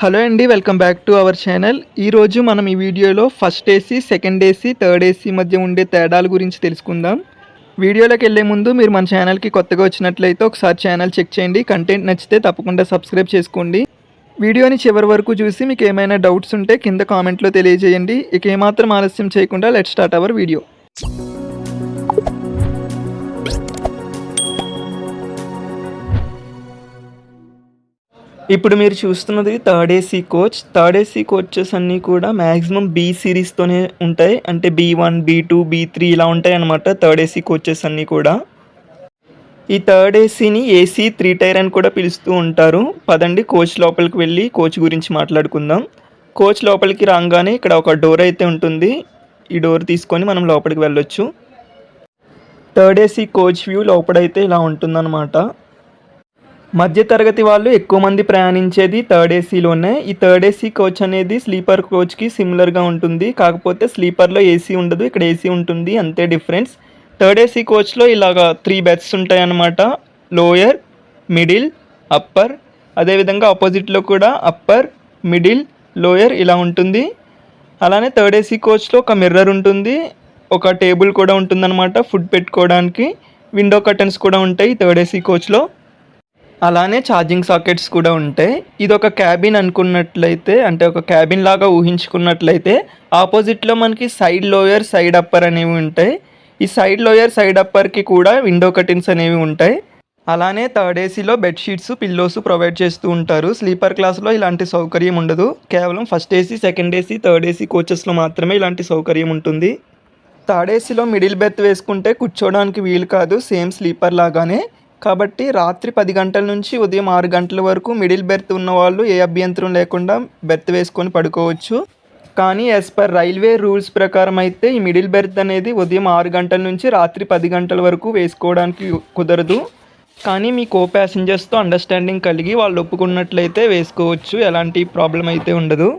Hello అండి, welcome back to our channel. ఈరోజు మనం ఈ వీడియోలో first AC, second AC, third AC మధ్య ఉండే తేడాల గురించి తెలుసుకుందాం. వీడియోలోకి వెళ్ళే ముందు మీరు మన ఛానల్కి కొత్తగా వచ్చినట్లయితే ఒకసారి ఛానల్ చెక్ చేయండి. కంటెంట్ నచ్చితే తప్పకుండా సబ్స్క్రైబ్ చేసుకోండి. వీడియోని చివరి వరకు చూసి మీకు ఏమైనా డౌట్స్ ఉంటే కింద కామెంట్లో తెలియజేయండి. ఇక ఏమాత్రం ఆలస్యం చేయకుండా లెట్స్ స్టార్ట్ అవర్ వీడియో. ఇప్పుడు మీరు చూస్తున్నది third AC coach. Third AC coaches అన్నీ కూడా మ్యాక్సిమం బీ సిరీస్తోనే ఉంటాయి. అంటే B1, B2, B3 ఇలా ఉంటాయి అన్నమాట థర్డ్ ఏసీ కోచెస్ అన్నీ కూడా. ఈ థర్డ్ ఏసీని ఏసీ 3 టైర్ అని కూడా పిలుస్తూ ఉంటారు. పదండి కోచ్ లోపలికి వెళ్ళి కోచ్ గురించి మాట్లాడుకుందాం. కోచ్ లోపలికి రాగానే ఇక్కడ ఒక డోర్ అయితే ఉంటుంది. ఈ డోర్ తీసుకొని మనం లోపలికి వెళ్ళొచ్చు. థర్డ్ ఏసీ కోచ్ వ్యూ లోపలైతే ఇలా ఉంటుందన్నమాట. మధ్యతరగతి వాళ్ళు ఎక్కువ మంది ప్రయాణించేది థర్డ్ ఏసీలోనే. ఈ థర్డ్ ఏసీ కోచ్ అనేది స్లీపర్ కోచ్కి సిమిలర్గా ఉంటుంది. కాకపోతే స్లీపర్లో ఏసీ ఉండదు, ఇక్కడ ఏసీ ఉంటుంది, అంతే డిఫరెన్స్. థర్డ్ ఏసీ కోచ్లో ఇలాగ 3 బెడ్స్ ఉంటాయి అన్నమాట. Lower, middle, upper. అదేవిధంగా ఆపోజిట్లో కూడా అప్పర్, మిడిల్, లోయర్ ఇలా ఉంటుంది. అలానే థర్డ్ ఏసీ కోచ్లో ఒక మిర్రర్ ఉంటుంది, ఒక టేబుల్ కూడా ఉంటుందన్నమాట ఫుడ్ పెట్టుకోవడానికి. విండో కర్టన్స్ కూడా ఉంటాయి థర్డ్ ఏసీ కోచ్లో. అలానే ఛార్జింగ్ సాకెట్స్ కూడా ఉంటాయి. ఇది ఒక క్యాబిన్ అనుకున్నట్లయితే, అంటే ఒక క్యాబిన్ లాగా ఊహించుకున్నట్లయితే ఆపోజిట్లో మనకి సైడ్ లోయర్, సైడ్ అప్పర్ అనేవి ఉంటాయి. ఈ సైడ్ లోయర్, సైడ్ అప్పర్కి కూడా విండో కర్టన్స్ అనేవి ఉంటాయి. అలానే థర్డ్ ఏసీలో బెడ్షీట్స్, పిల్లోస్ ప్రొవైడ్ చేస్తూ ఉంటారు. స్లీపర్ క్లాస్లో ఇలాంటి సౌకర్యం ఉండదు. కేవలం first AC, second AC, third AC కోచెస్లో మాత్రమే ఇలాంటి సౌకర్యం ఉంటుంది. థర్డ్ ఏసీలో మిడిల్ బెర్త్ వేసుకుంటే కూర్చోవడానికి వీలు కాదు, సేమ్ స్లీపర్ లాగానే. కాబట్టి రాత్రి 10 గంటల నుంచి ఉదయం 6 గంటల వరకు మిడిల్ బెర్త్ ఉన్నవాళ్ళు ఏ అభ్యంతరం లేకుండా బెర్త్ వేసుకొని పడుకోవచ్చు. కానీ యాజ్ పర్ రైల్వే రూల్స్ ప్రకారం అయితే ఈ మిడిల్ బెర్త్ అనేది ఉదయం 6 గంటల నుంచి రాత్రి 10 గంటల వరకు వేసుకోవడానికి కుదరదు. కానీ మీ కో ప్యాసింజర్స్తో అండర్స్టాండింగ్ కలిగి వాళ్ళు ఒప్పుకున్నట్లయితే వేసుకోవచ్చు, ఎలాంటి ప్రాబ్లం అయితే ఉండదు.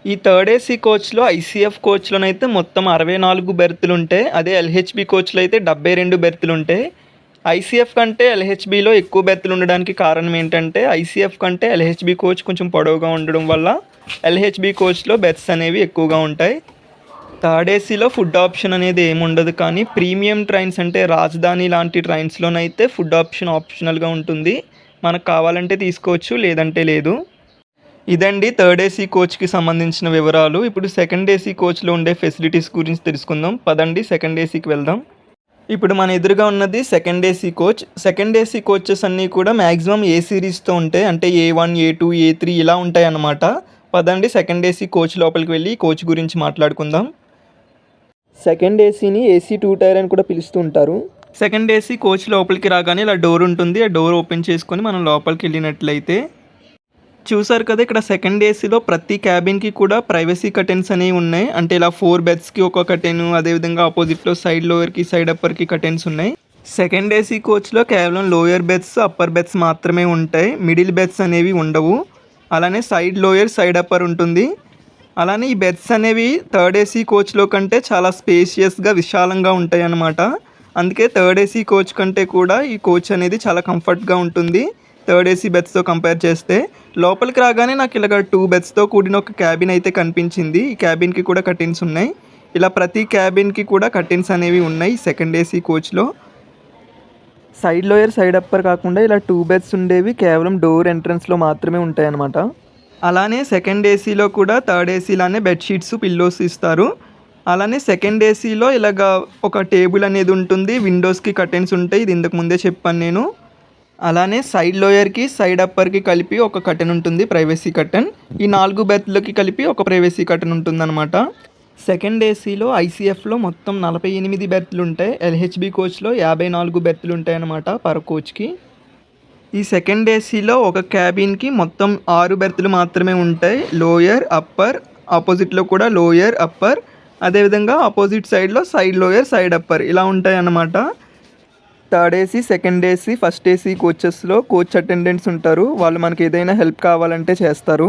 ఈ థర్డ్ ఏసీ కోచ్లో ఐసీఎఫ్ కోచ్లోనైతే మొత్తం 64 బెర్తులు ఉంటాయి. అదే ఎల్హెచ్బి కోచ్లో అయితే 72 బెర్తులు ఉంటాయి. ఐసీఎఫ్ కంటే ఎల్హెచ్బిలో ఎక్కువ బెర్తులు ఉండడానికి కారణం ఏంటంటే ఐసీఎఫ్ కంటే ఎల్హెచ్బి కోచ్ కొంచెం పొడవుగా ఉండడం వల్ల ఎల్హెచ్బి కోచ్లో బెర్త్స్ అనేవి ఎక్కువగా ఉంటాయి. థర్డ్ ఏసీలో ఫుడ్ ఆప్షన్ అనేది ఏముండదు. కానీ ప్రీమియం ట్రైన్స్ అంటే రాజధాని లాంటి ట్రైన్స్లోనైతే ఫుడ్ ఆప్షన్ ఆప్షనల్గా ఉంటుంది. మనకు కావాలంటే తీసుకోవచ్చు, లేదంటే లేదు. ఇదండి థర్డ్ ఏసీ కోచ్కి సంబంధించిన వివరాలు. ఇప్పుడు సెకండ్ ఏసీ కోచ్లో ఉండే ఫెసిలిటీస్ గురించి తెలుసుకుందాం. పదండి సెకండ్ ఏసీకి వెళ్దాం. ఇప్పుడు మన ఎదురుగా ఉన్నది second AC coach. Second AC coaches అన్నీ కూడా మ్యాక్సిమం ఏ సిరీస్తో ఉంటాయి. అంటే A1, A2, A3 ఇలా ఉంటాయి అన్నమాట. పదండి సెకండ్ ఏసీ కోచ్ లోపలికి వెళ్ళి కోచ్ గురించి మాట్లాడుకుందాం. సెకండ్ ఏసీని ఏసీ 2 టైర్ అని కూడా పిలుస్తూ ఉంటారు. సెకండ్ ఏసీ కోచ్ లోపలికి రాగానే ఇలా డోర్ ఉంటుంది. ఆ డోర్ ఓపెన్ చేసుకొని మనం లోపలికి వెళ్ళినట్లయితే చూసారు కదా, ఇక్కడ సెకండ్ ఏసీలో ప్రతి క్యాబిన్కి కూడా ప్రైవసీ కర్టెన్స్ అనేవి ఉన్నాయి. అంటే ఇలా 4 బెడ్స్కి ఒక కర్టెన్, అదేవిధంగా ఆపోజిట్లో సైడ్ లోయర్కి, సైడ్ అప్పర్కి కర్టెన్స్ ఉన్నాయి. సెకండ్ ఏసీ కోచ్లో కేవలం లోయర్ బెడ్స్, అప్పర్ బెడ్స్ మాత్రమే ఉంటాయి. మిడిల్ బెడ్స్ అనేవి ఉండవు. అలానే సైడ్ లోయర్, సైడ్ అప్పర్ ఉంటుంది. అలానే ఈ బెడ్స్ అనేవి థర్డ్ ఏసీ కోచ్లో కంటే చాలా స్పేషియస్గా, విశాలంగా ఉంటాయి అన్నమాట. అందుకే థర్డ్ ఏసీ కోచ్ కంటే కూడా ఈ కోచ్ అనేది చాలా కంఫర్ట్గా ఉంటుంది థర్డ్ ఏసీ బెడ్స్తో కంపేర్ చేస్తే. లోపలికి రాగానే నాకు ఇలాగ 2 బెడ్స్తో కూడిన ఒక క్యాబిన్ అయితే కనిపించింది. ఈ క్యాబిన్కి కూడా కర్టెన్స్ ఉన్నాయి. ఇలా ప్రతి క్యాబిన్కి కూడా కర్టెన్స్ అనేవి ఉన్నాయి సెకండ్ ఏసీ కోచ్లో. సైడ్ లోయర్, సైడ్ అప్పర్ కాకుండా ఇలా 2 బెడ్స్ ఉండేవి కేవలం డోర్ ఎంట్రన్స్లో మాత్రమే ఉంటాయి అన్నమాట. అలానే సెకండ్ ఏసీలో కూడా థర్డ్ ఏసీలానే బెడ్షీట్స్, పిల్లోస్ ఇస్తారు. అలానే సెకండ్ ఏసీలో ఇలాగ ఒక టేబుల్ అనేది ఉంటుంది, విండోస్కి కర్టెన్స్ ఉంటాయి. ఇది ఇంతకు ముందే చెప్పాను నేను. అలానే సైడ్ లోయర్కి, సైడ్ అప్పర్కి కలిపి ఒక కర్టెన్ ఉంటుంది, ప్రైవసీ కర్టెన్. ఈ 4 బెర్త్లకి కలిపి ఒక ప్రైవసీ కర్టెన్ ఉంటుందన్నమాట. సెకండ్ ఏసీలో ఐసీఎఫ్లో మొత్తం 48 బెర్త్లు ఉంటాయి. ఎల్హెచ్బి కోచ్లో 54 బెర్త్లు ఉంటాయి అన్నమాట పర్ కోచ్కి. ఈ సెకండ్ ఏసీలో ఒక క్యాబిన్కి మొత్తం 6 బెర్త్లు మాత్రమే ఉంటాయి. లోయర్, అప్పర్, ఆపోజిట్లో కూడా లోయర్, అప్పర్, అదేవిధంగా ఆపోజిట్ సైడ్లో సైడ్ లోయర్, సైడ్ అప్పర్ ఇలా ఉంటాయి అన్నమాట. Third AC, second AC, first AC కోచెస్లో కోచ్ అటెండెంట్స్ ఉంటారు. వాళ్ళు మనకి ఏదైనా హెల్ప్ కావాలంటే చేస్తారు.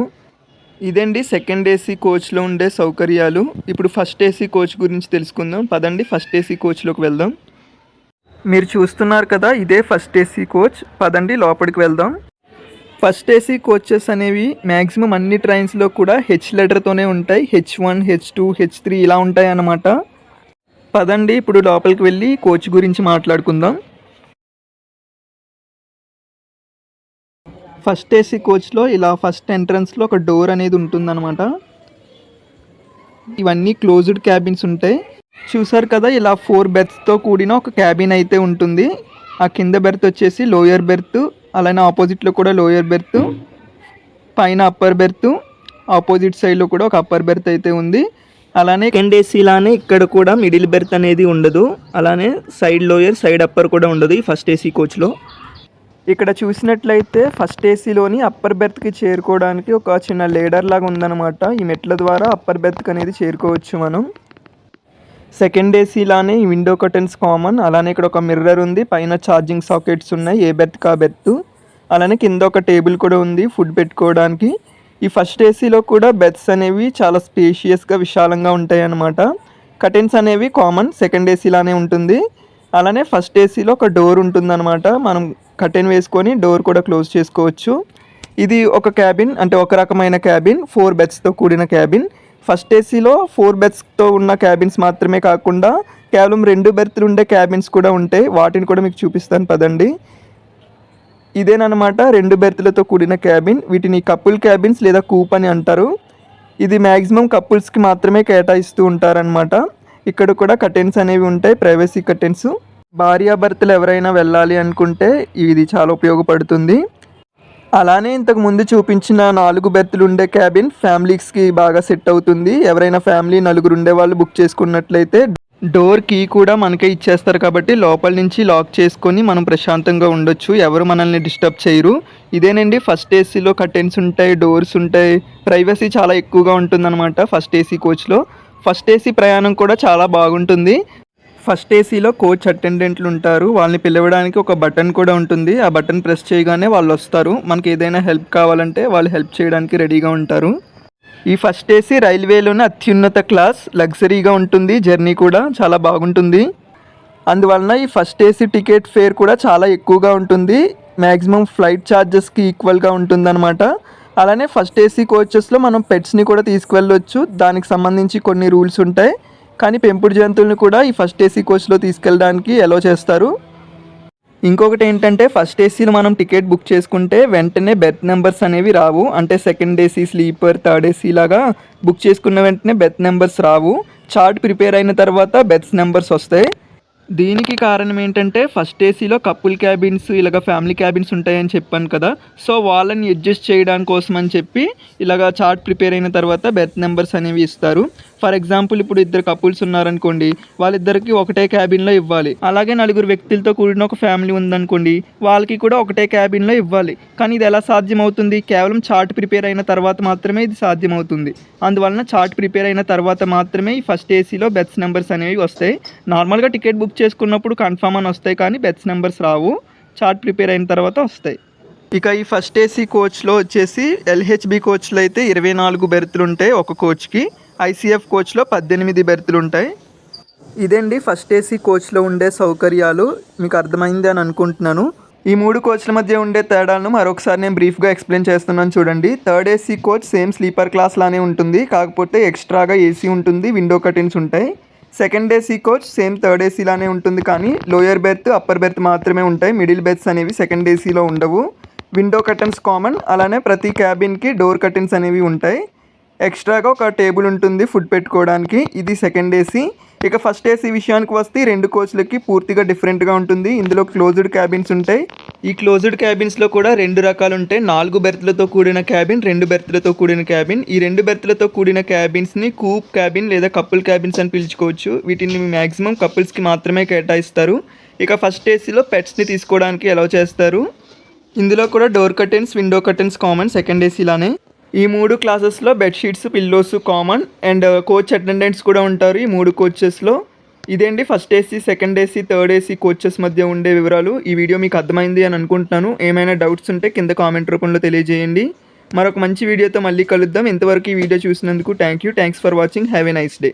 ఇదండి సెకండ్ ఏసీ కోచ్లో ఉండే సౌకర్యాలు. ఇప్పుడు ఫస్ట్ ఏసీ కోచ్ గురించి తెలుసుకుందాం. పదండి ఫస్ట్ ఏసీ కోచ్లోకి వెళ్దాం. మీరు చూస్తున్నారు కదా, ఇదే ఫస్ట్ ఏసీ కోచ్. పదండి లోపలికి వెళ్దాం. ఫస్ట్ ఏసీ కోచెస్ అనేవి మ్యాక్సిమం అన్ని ట్రైన్స్లో కూడా హెచ్ లెటర్తోనే ఉంటాయి. H1, H2, H3 ఇలా ఉంటాయి అన్నమాట. పదండి ఇప్పుడు లోపలికి వెళ్ళి కోచ్ గురించి మాట్లాడుకుందాం. ఫస్ట్ ఏసీ కోచ్లో ఇలా ఫస్ట్ ఎంట్రన్స్లో ఒక డోర్ అనేది ఉంటుందన్నమాట. ఇవన్నీ క్లోజ్డ్ క్యాబిన్స్ ఉంటాయి. చూసారు కదా, ఇలా 4 బెర్త్స్తో కూడిన ఒక క్యాబిన్ అయితే ఉంటుంది. ఆ కింద బెర్త్ వచ్చేసి లోయర్ బెర్త్, అలానే ఆపోజిట్లో కూడా లోయర్ బెర్త్, పైన అప్పర్ బెర్త్, ఆపోజిట్ సైడ్లో కూడా ఒక అప్పర్ బెర్త్ అయితే ఉంది. అలానే సెకండ్ ఏసీలానే ఇక్కడ కూడా మిడిల్ బెర్త్ అనేది ఉండదు. అలానే సైడ్ లోయర్, సైడ్ అప్పర్ కూడా ఉండదు ఈ ఫస్ట్ ఏసీ కోచ్లో. ఇక్కడ చూసినట్లయితే ఫస్ట్ ఏసీలోని అప్పర్ బెర్త్కి చేరుకోవడానికి ఒక చిన్న లేడర్ లాగా ఉందన్నమాట. ఈ మెట్ల ద్వారా అప్పర్ బెర్త్కి అనేది చేరుకోవచ్చు మనం. సెకండ్ ఏసీలానే ఈ విండో కర్టన్స్ కామన్. అలానే ఇక్కడ ఒక మిర్రర్ ఉంది, పైన ఛార్జింగ్ సాకెట్స్ ఉన్నాయి, ఏ బెర్త్ కా బెర్త్. అలానే కింద ఒక టేబుల్ కూడా ఉంది ఫుడ్ పెట్టుకోవడానికి. ఈ ఫస్ట్ ఏసీలో కూడా బెర్త్స్ అనేవి చాలా స్పేషియస్గా విశాలంగా ఉంటాయి అన్నమాట. కర్టెన్స్ అనేవి కామన్ సెకండ్ ఏసీలానే ఉంటుంది. అలానే ఫస్ట్ ఏసీలో ఒక డోర్ ఉంటుందన్నమాట. మనం కర్టెన్ వేసుకొని డోర్ కూడా క్లోజ్ చేసుకోవచ్చు. ఇది ఒక క్యాబిన్, అంటే ఒక రకమైన క్యాబిన్, 4 బెర్త్స్తో కూడిన క్యాబిన్. ఫస్ట్ ఏసీలో 4 బెర్త్స్తో ఉన్న క్యాబిన్స్ మాత్రమే కాకుండా కేవలం 2 బెర్త్లు ఉండే క్యాబిన్స్ కూడా ఉంటాయి. వాటిని కూడా మీకు చూపిస్తాను పదండి. ఇదేనమాట 2 బెర్త్లతో కూడిన క్యాబిన్. వీటిని కపుల్ క్యాబిన్స్ లేదా కూప్ అని అంటారు. ఇది మ్యాక్సిమం కపుల్స్కి మాత్రమే కేటాయిస్తూ ఉంటారనమాట. ఇక్కడ కూడా కర్టెన్స్ అనేవి ఉంటాయి, ప్రైవసీ కర్టెన్స్. భార్యాభర్తలు ఎవరైనా వెళ్ళాలి అనుకుంటే ఇది చాలా ఉపయోగపడుతుంది. అలానే ఇంతకు ముందు చూపించిన 4 బెర్త్లు ఉండే క్యాబిన్ ఫ్యామిలీస్కి బాగా సెట్ అవుతుంది. ఎవరైనా ఫ్యామిలీ 4 ఉండే వాళ్ళు బుక్ చేసుకున్నట్లయితే డోర్ కీ కూడా మనకే ఇచ్చేస్తారు కాబట్టి లోపల నుంచి లాక్ చేసుకొని మనం ప్రశాంతంగా ఉండొచ్చు, ఎవరు మనల్ని డిస్టర్బ్ చేయరు. ఇదేనండి ఫస్ట్ ఏసీలో కర్టెన్స్ ఉంటాయి, డోర్స్ ఉంటాయి, ప్రైవసీ చాలా ఎక్కువగా ఉంటుందన్నమాట ఫస్ట్ ఏసీ కోచ్లో. ఫస్ట్ ఏసీ ప్రయాణం కూడా చాలా బాగుంటుంది. ఫస్ట్ ఏసీలో కోచ్ అటెండెంట్లు ఉంటారు. వాళ్ళని పిలవడానికి ఒక బటన్ కూడా ఉంటుంది. ఆ బటన్ ప్రెస్ చేయగానే వాళ్ళు వస్తారు. మనకి ఏదైనా హెల్ప్ కావాలంటే వాళ్ళు హెల్ప్ చేయడానికి రెడీగా ఉంటారు. ఈ ఫస్ట్ ఏసీ రైల్వేలోనే అత్యున్నత క్లాస్, లగ్జరీగా ఉంటుంది. జర్నీ కూడా చాలా బాగుంటుంది. అందువలన ఈ ఫస్ట్ ఏసీ టికెట్ ఫేర్ కూడా చాలా ఎక్కువగా ఉంటుంది. మ్యాక్సిమం ఫ్లైట్ ఛార్జెస్కి ఈక్వల్గా ఉంటుందన్నమాట. అలానే ఫస్ట్ ఏసీ కోచెస్లో మనం పెట్స్ని కూడా తీసుకువెళ్ళొచ్చు. దానికి సంబంధించి కొన్ని రూల్స్ ఉంటాయి. కానీ పెంపుడు జంతువులను కూడా ఈ ఫస్ట్ ఏసీ కోచ్లో తీసుకెళ్ళడానికి అలో చేస్తారు. ఇంకొకటి ఏంటంటే ఫస్ట్ ఏసీలో మనం టికెట్ బుక్ చేసుకుంటే వెంటనే బెర్త్ నెంబర్స్ అనేవి రావు. అంటే second AC, sleeper, third AC లాగా బుక్ చేసుకున్న వెంటనే బెర్త్ నెంబర్స్ రావు. చార్ట్ ప్రిపేర్ అయిన తర్వాత బెర్త్ నెంబర్స్ వస్తాయి. దీనికి కారణం ఏంటంటే ఫస్ట్ ఏసీలో కపుల్ క్యాబిన్స్, ఇలాగ ఫ్యామిలీ క్యాబిన్స్ ఉంటాయని చెప్పాను కదా. సో వాళ్ళని అడ్జస్ట్ చేయడానికి కోసం అని చెప్పి ఇలాగ చార్ట్ ప్రిపేర్ అయిన తర్వాత బెర్త్ నెంబర్స్ అనేవి ఇస్తారు. ఫర్ ఎగ్జాంపుల్ ఇప్పుడు 2 కపుల్స్ ఉన్నారనుకోండి, వాళ్ళిద్దరికి ఒకటే క్యాబిన్లో ఇవ్వాలి. అలాగే 4 వ్యక్తులతో కూడిన ఒక ఫ్యామిలీ ఉందనుకోండి, వాళ్ళకి కూడా ఒకటే క్యాబిన్లో ఇవ్వాలి. కానీ ఇది ఎలా సాధ్యమవుతుంది? కేవలం చార్ట్ ప్రిపేర్ అయిన తర్వాత మాత్రమే ఇది సాధ్యమవుతుంది. అందువలన చార్ట్ ప్రిపేర్ అయిన తర్వాత మాత్రమే ఈ ఫస్ట్ ఏసీలో బెర్త్ నెంబర్స్ అనేవి వస్తాయి. నార్మల్గా టికెట్ బుక్ చేసుకున్నప్పుడు కన్ఫర్మ్ అని వస్తాయి, కానీ బెర్త్ నెంబర్స్ రావు. చార్ట్ ప్రిపేర్ అయిన తర్వాత వస్తాయి. ఇక ఈ ఫస్ట్ ఏసీ కోచ్లో వచ్చేసి ఎల్హెచ్బి కోచ్లో అయితే 24 బెర్త్లు ఉంటాయి ఒక కోచ్కి. ఐసీఎఫ్ కోచ్లో 18 బెర్త్లు ఉంటాయి. ఇదండి ఫస్ట్ ఏసీ కోచ్లో ఉండే సౌకర్యాలు. మీకు అర్థమైంది అని అనుకుంటున్నాను. ఈ 3 కోచ్ల మధ్య ఉండే తేడాలను మరొకసారి నేను బ్రీఫ్గా ఎక్స్ప్లెయిన్ చేస్తున్నాను చూడండి. Third AC coach same sleeper class లానే ఉంటుంది, కాకపోతే ఎక్స్ట్రాగా ఏసీ ఉంటుంది, విండో కర్టెన్స్ ఉంటాయి. Second AC coach same third AC లానే ఉంటుంది, కానీ లోయర్ బెర్త్, అప్పర్ బెర్త్ మాత్రమే ఉంటాయి. మిడిల్ బెర్త్స్ అనేవి సెకండ్ ఏసీలో ఉండవు. Window curtains common. అలానే ప్రతి క్యాబిన్కి డోర్ కర్టెన్స్ అనేవి ఉంటాయి. ఎక్స్ట్రాగా ఒక టేబుల్ ఉంటుంది ఫుడ్ పెట్టుకోవడానికి. ఇది సెకండ్ ఏసీ. ఇక ఫస్ట్ ఏసీ విషయానికి వస్తే 2 కోచ్లకి పూర్తిగా డిఫరెంట్గా ఉంటుంది. ఇందులో క్లోజ్డ్ క్యాబిన్స్ ఉంటాయి. ఈ క్లోజ్డ్ క్యాబిన్స్లో కూడా 2 రకాలు ఉంటాయి. 4 బెర్త్లతో కూడిన క్యాబిన్, 2 బెర్త్లతో కూడిన క్యాబిన్. ఈ 2 బెర్త్లతో కూడిన క్యాబిన్స్ని కూప్ క్యాబిన్ లేదా కపుల్ క్యాబిన్స్ అని పిలుచుకోవచ్చు. వీటిని మ్యాక్సిమం కపుల్స్కి మాత్రమే కేటాయిస్తారు. ఇక ఫస్ట్ ఏసీలో పెట్స్ని తీసుకోవడానికి అలౌ చేస్తారు. ఇందులో కూడా door curtains, window curtains common second ఏసీలానే. ఈ 3 క్లాసెస్లో bedsheets, pillows common and coach attendants కూడా ఉంటారు ఈ 3 కోచెస్లో. ఇదేంటి first AC, second AC, third AC coaches మధ్య ఉండే వివరాలు. ఈ వీడియో మీకు అర్థమైంది అని అనుకుంటున్నాను. ఏమైనా డౌట్స్ ఉంటే కింద కామెంట్ రూపంలో తెలియజేయండి. మరొక మంచి వీడియోతో మళ్ళీ కలుద్దాం. ఇంతవరకు ఈ వీడియో చూసినందుకు thanks for watching. Have a nice day.